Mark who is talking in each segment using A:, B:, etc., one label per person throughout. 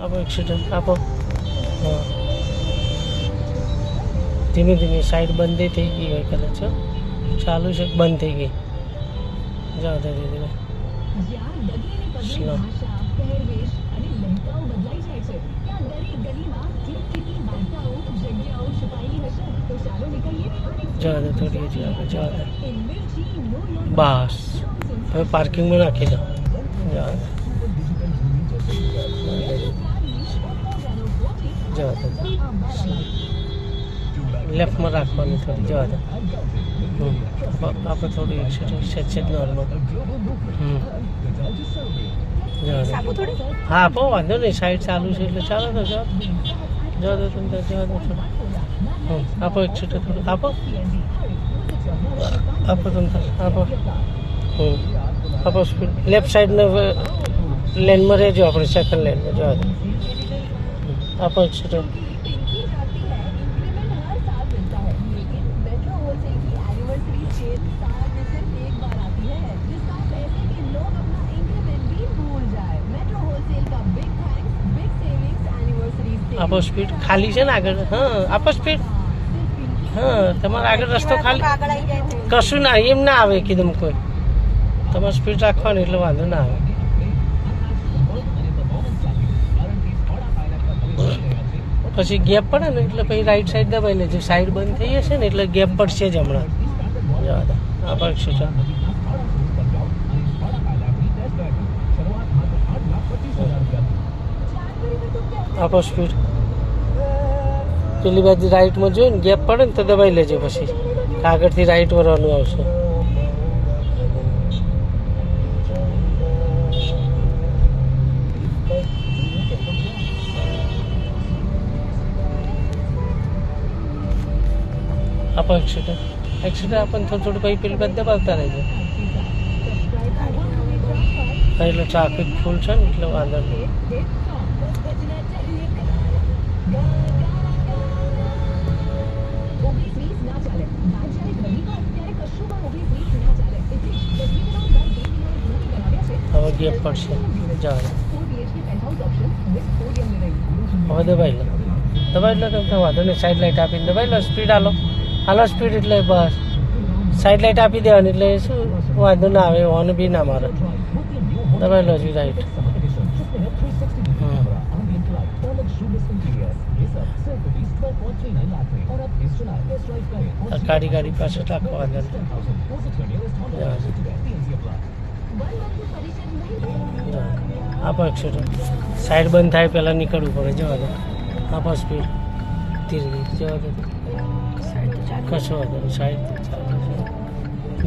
A: આપો એક્સિડન્ટ આપો. હા ધીમે ધીમે સાઈડ બંધ થઈ ગઈ હોય કદાચ ચાલુ છે બંધ થઈ ગઈ. જાઓ ધીરે ધીરે સ્લો. જવા દે થોડી હજી આગળ જવા દે. બસ હવે પાર્કિંગમાં નાખી દો. જવા દે જવા દે લેફ્ટમાં રાખવાની થોડી. જવા દે આપણે થોડી એક્સિડન્ટ છે નોર્મલ. જવા દે હા આપો વાંધો નહીં સાઈડ ચાલુ છે એટલે ચાલો તો જવા જવા દો તમે જવા દો થોડું. આપો એક્સિડન્ટ થોડું આપો આપો તમે આપો. આપો સ્પીડ લેફ્ટ સાઈડનો લેનમાં રહેજો આપણે સેકન્ડ લેનમાં. જવા દો આપો એક્સિડન્ટ. આપો સ્પીડ ખાલી છે ને આગળ. હા આપો સ્પીડ. હા તમારે આગળ રસ્તો ખાલી કશું ના એમ ના આવે કીધું કોઈ. તમારે સ્પીડ રાખવાની એટલે વાંધો ના આવે. પછી ગેપ પડે ને એટલે પછી રાઈટ સાઈડ દબાઈ લેજો. સાઈડ બંધ થઈ જશે ને એટલે ગેપ પડશે જ હમણાં. જવા દો આપો એક્સિડન્ટ. આપો સ્પીડ. પેલી બાજુ રાઈટમાં જોઈને ગેપ પડે ને તો દબાઈ લેજો. પછી આગળથી રાઈટ વળવાનું આવશે. આપો એક્સિડન્ટ. એક્સિડન્ટ આપણને થોડું થોડું પછી પેલી બાજુ દબાવતા રહેજો. એટલે ટ્રાફિક ફૂલ છે ને એટલે વાંધો નહીં. હવે ગેપ પડશે. જાઓ હવે દબાઈ લો. દબાઈ લો તમે વાંધો નહીં. સાઈડ લાઈટ આપીને દબાઈ લો. સ્પીડ હાલો હાલો સ્પીડ એટલે બસ સાઈડ લાઈટ આપી દેવાની એટલે શું વાંધો ના આવે. હોર્ન બી ના મારે. દબાઈ લો જી રાઈટ. ગાડી પાસે રાખો વાંધો નહીં. આપો એક્સિડન્ટ. સાઈડ બંધ થાય પહેલાં નીકળવું પડે. જવા દો આપો સ્પીડ. ધીરે ધીરે જવા દો. કશો વાંધો નહીં. સાઈડ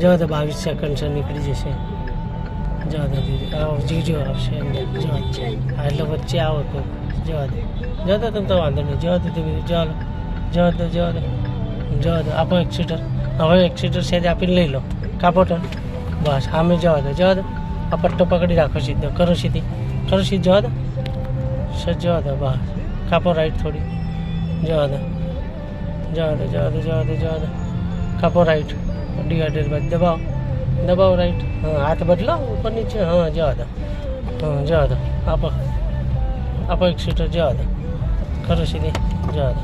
A: જવા દો 22 સેકન્ડ છે નીકળી જશે. જવા દો ધીરે આવો જીજો આવશે જવા હા એટલે વચ્ચે આવો તો જવા દો. જવા દો તમે તો વાંધો નહીં. જવા દો ધીરે જવા દો જવા દો જવા દો જવા દો. આપો એક્સિડન્ટ. હવે એક્સિડન્ટ સેજ આપીને લઈ લો. કાપો ટન બસ સામે જવા દો. જવા દો આ પટ્ટો પકડી રાખો સીધો. કરો સીધી કરો સીધી. જવા દો સર જવા દો બસ. કાપો રાઈટ થોડી. જવા દો જવા દો જવા દો જવા દો જવા દો. કાપો રાઈટ. ડિવાઈડર બાદ દબાવો દબાવો રાઈટ. હા હાથ બદલો ઉપર નીચે. હા જવા દો હા જવા દો. આપો આપો એક્સિડન્ટ. જવા દો કરો સીધી. જવા દો.